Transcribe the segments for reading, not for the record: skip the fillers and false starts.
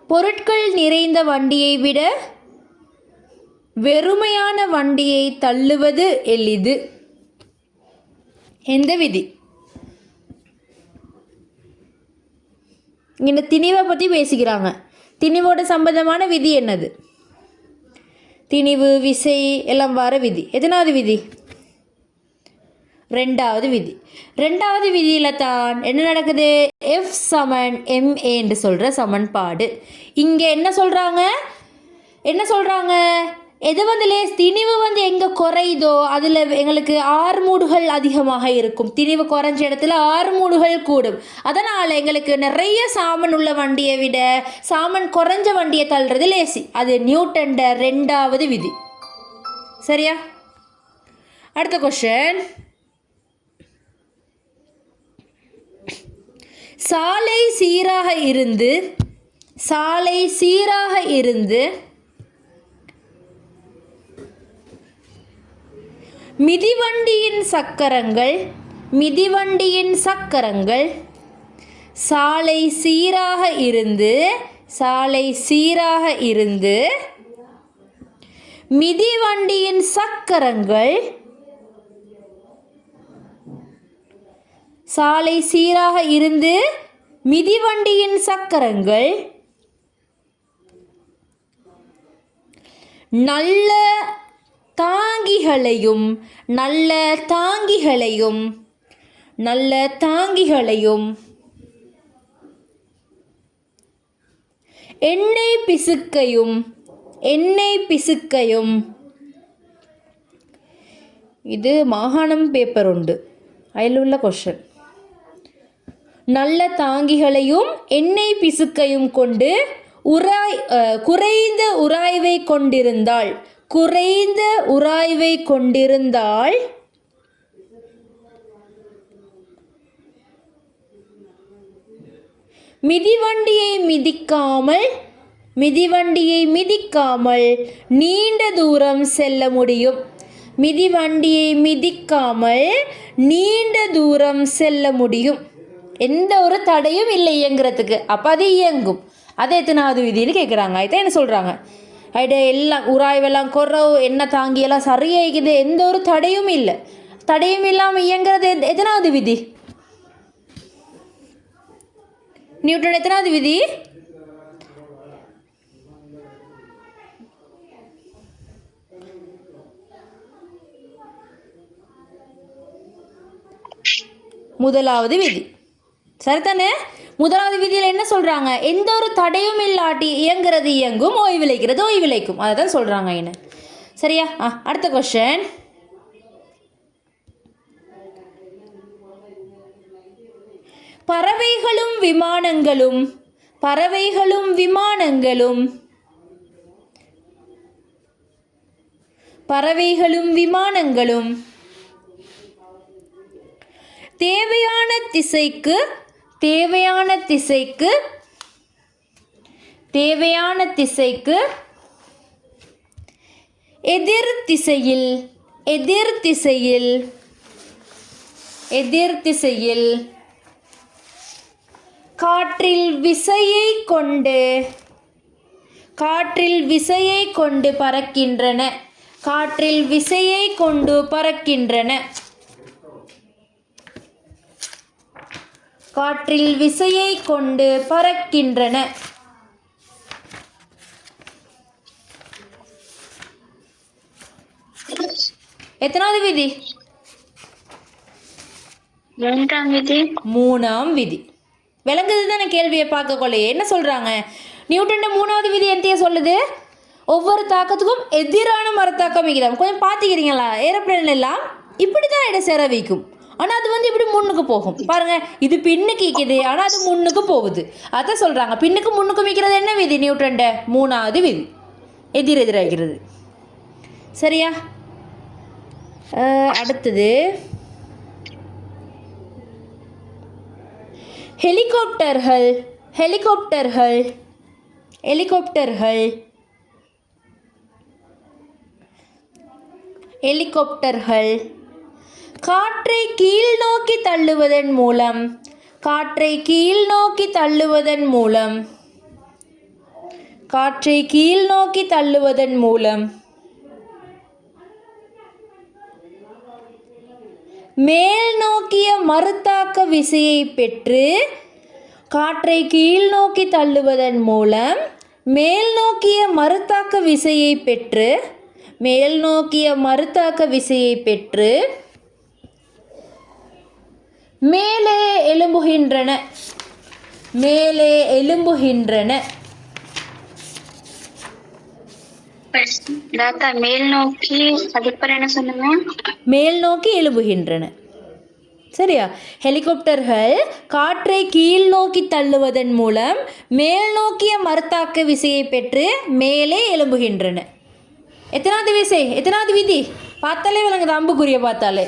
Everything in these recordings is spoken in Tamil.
பொருட்கள் நிறைந்த வண்டியை விட வெறுமையான வண்டியை தள்ளுவது எளிது. எந்த விதி? இங்கே திணிவை பற்றி பேசிக்கிறாங்க. திணிவோட சம்பந்தமான விதி என்னது? திணிவு, விசை எல்லாம் வர விதி. எத்தனாவது விதி? ரெண்டாவது விதி. ரெண்டாவது விதியில் தான் என்ன நடக்குது? F சமன் ma என்று சொல்கிற சமன்பாடு. இங்கே என்ன சொல்கிறாங்க? எது திணிவு எங்கே குறையுதோ அதில் எங்களுக்கு ஆறுமூடுகள் அதிகமாக இருக்கும். திணிவு குறைஞ்ச இடத்துல ஆறுமூடுகள் கூடும். அதனால் எங்களுக்கு நிறைய சாமன் உள்ள வண்டியை விட சாமன் குறைஞ்ச வண்டியை தள்ளுறது லேசி. அது நியூட்டன்ட ரெண்டாவது விதி. சரியா? அடுத்த கொஸ்டின். சாலை சீராக இருந்து மிதிவண்டியின் சக்கரங்கள் சாலை சீராக இருந்து மிதிவண்டியின் சக்கரங்கள் சாலை சீராக இருந்து மிதிவண்டியின் சக்கரங்கள் நல்ல தாங்கிகளையும் எண்ணெய் பிசுக்கையும் இது மாகாணம் பேப்பர் உண்டு, அதில் உள்ள கொஸ்டின். நல்ல தாங்கிகளையும் எண்ணெய் பிசுக்கையும் கொண்டு குறைந்த உராய்வை கொண்டிருந்தால் மிதிவண்டியை மிதிக்காமல் நீண்ட தூரம் செல்ல முடியும். எந்த ஒரு தடையும் இல்லை இயங்குறதுக்கு. அப்போ அது இயங்கும். அது எத்தனாவது விதின்னு கேட்குறாங்க. இதை என்ன சொல்கிறாங்க? எல்லாம் உராய்வெல்லாம் குறவு, என்ன தாங்கியெல்லாம் சரியாகிக்குது, எந்த ஒரு தடையும் இல்லை. தடையும் இல்லாமல் இயங்குறது எத்தனாவது விதி? நியூட்டன் எத்தனாவது விதி? முதலாவது விதி. சரிதானே? முதலாவது விதியில் என்ன சொல்கிறாங்க? எந்த ஒரு தடையும் இல்லாட்டி இயங்குறது இயங்கும், ஓய்விழைக்கிறது ஓய்விழைக்கும். அதை தான் சொல்கிறாங்க. என்ன சரியா? அடுத்த கொஸ்டின். பறவைகளும் விமானங்களும் தேவையான திசைக்கு எதிர் திசையில் காற்றில் விசையை கொண்டு பறக்கின்றன. எத்தனாவது விதி? மூணாம் விதி. விளங்குது தானே? கேள்வியை பார்க்க கொள்ளையே என்ன சொல்கிறாங்க? நியூட்டன்ட மூணாவது விதி எந்தைய சொல்லுது? ஒவ்வொரு தாக்கத்துக்கும் எதிரான மரத்தாக்கம் விகிதம். கொஞ்சம் பார்த்துக்கிறீங்களா? ஏரோப்ளேன் எல்லாம் இப்படி தான் இடம் சேர வைக்கும். ஆனால் அது இப்படி முன்னுக்கு போகும். பாருங்கள், இது பின்னுக்கு இருக்குது, ஆனால் அது முன்னுக்கு போகுது. அதான் சொல்கிறாங்க. பின்னுக்கு முன்னுக்கு வைக்கிறது என்ன விதி? நியூட்டன்ட மூணாவது விதி. எதிராகிறது. சரியா? அடுத்தது ஹெலிகாப்டர்கள் காற்றை கீழ் நோக்கி தள்ளுவதன் மூலம் காற்றை கீழ் நோக்கி தள்ளுவதன் மூலம் மேல் நோக்கிய மறுதாக்க விசையை பெற்று காற்றை கீழ் நோக்கி தள்ளுவதன் மூலம் மேல் நோக்கிய மறுதாக்க விசையை பெற்று மேலே எழும்புகின்றன. மேல் நோக்கி அதுக்கப்புறம் என்ன சொன்னீங்க? மேல் நோக்கி எழும்புகின்றன. சரியா? ஹெலிகாப்டர்கள் காற்றை கீழ் நோக்கி தள்ளுவதன் மூலம் மேல் நோக்கிய மறுதாக்க விசையை பெற்று மேலே எழும்புகின்றன. எத்தனாவது விசை? எத்தனாவது விதி? பார்த்தாலே விளங்குது, அம்புக்குரிய பார்த்தாலே.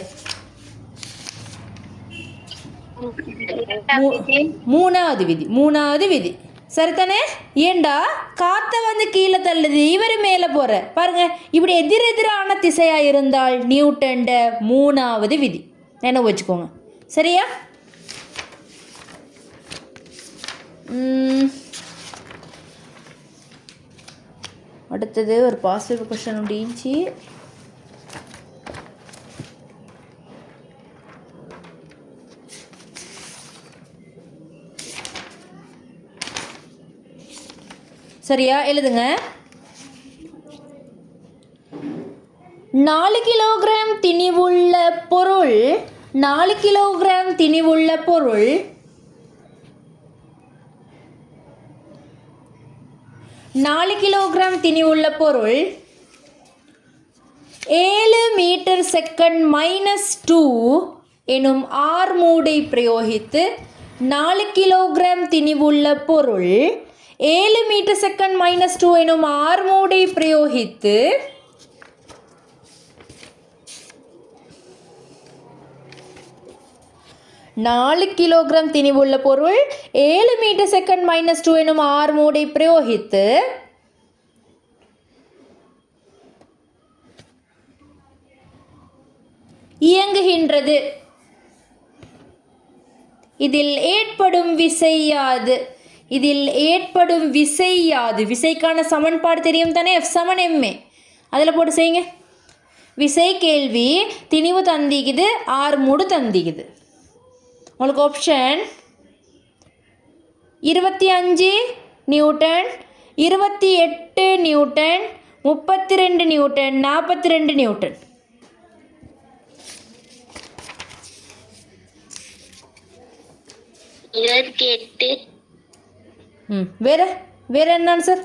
மூணாவது விதி சரிதானே? ஏண்டா காற்றை வந்து கீழே தள்ளுது, இவர் மேலே போற பாருங்க. இப்படி எதிரெதிரான திசையா இருந்தால் நியூட்டன்ட மூணாவது விதி என்ன வச்சுக்கோங்க. சரியா? அடுத்தது ஒரு பாசிட்டிவ் கொஸ்டின் முடிஞ்சு. சரியா? எழுதுங்க. 4 கிலோகிராம் திணிவுள்ள பொருள் 4 கிலோகிராம் திணிவுள்ள பொருள் 7 மீட்டர் செகண்ட் -2 எனும் ஆர் மூடை பிரயோகித்து 4 கிலோகிராம் திணிவுள்ள பொருள் 7 மீட்டர் செகண்ட் -2 எனும் ஆர் மூடை பிரயோகித்து 4 கிலோகிராம் திணிவுள்ள பொருள் 7 மீட்டர் செகண்ட் -2 எனும் ஆர் மூடை பிரயோகித்து இயங்குகின்றது. இதில் ஏற்படும் விசை யாது? விசைக்கான சமன்பாடு தெரியும் தானே? F = ma. அதில் போட்டு செய்யுங்க. விசை கேள்வி, திணிவு தந்திக்குது, ஆர் மூடு தந்திக்குது. உங்களுக்கு option 25 Newton, 28 Newton, 32 Newton, 42 Newton. வேற என்ன ஆன்சர்?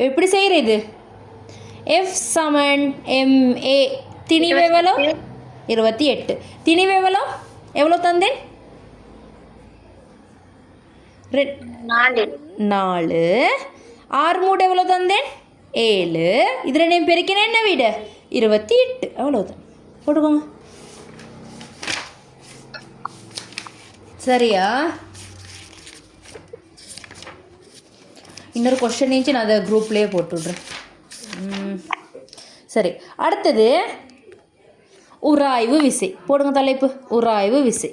எப்படி செய்கிறது? F = ma. திணிவு எவ்வளோ? 28. திணிவு எவ்வளோ தந்தேன்? 4. ஆர் மூடு எவ்வளோ தந்தேன்? 7. இது ரெண்டையும் பெருக்கினா என்ன வீடு? 28. அவ்வளோதான். போட்டுக்கோங்க. சரியா? இன்னொரு கொஸ்டின் இருந்துச்சு, நான் அதை குரூப்லேயே போட்டுவிட்றேன். சரி, அடுத்தது உராய்வு விசை. போடுங்க தலைப்பு, உராய்வு விசை.